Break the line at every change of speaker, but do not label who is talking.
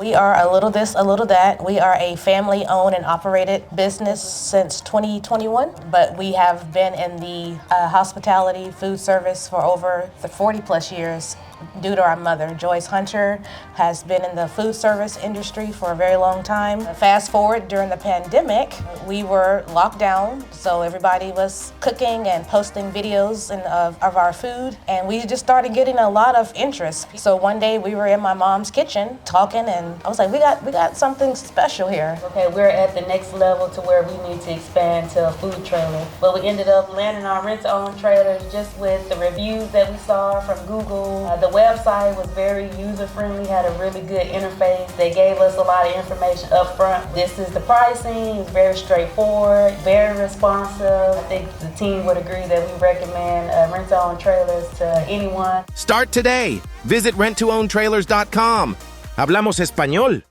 We are a little this, a little that. We are a family-owned and operated business since 2021, but we have been in the hospitality, food service for over 40 plus years due to our mother. Joyce Hunter has been in the food service industry for a very long time. Fast forward, during the pandemic, we were locked down, so everybody was cooking and posting videos of our food, and we just started getting a lot of interest. So one day we were in my mom's kitchen talking, and I was like, we got something special here.
Okay, we're at the next level to where we need to expand to a food trailer. But we ended up landing on rent-to-own trailers just with the reviews that we saw from Google. The website was very user-friendly, had a really good interface. They gave us a lot of information up front. This is the pricing, it's very straightforward, very responsive. I think the team would agree that we recommend rent-to-own trailers to anyone.
Start today. Visit renttoowntrailers.com. Hablamos español.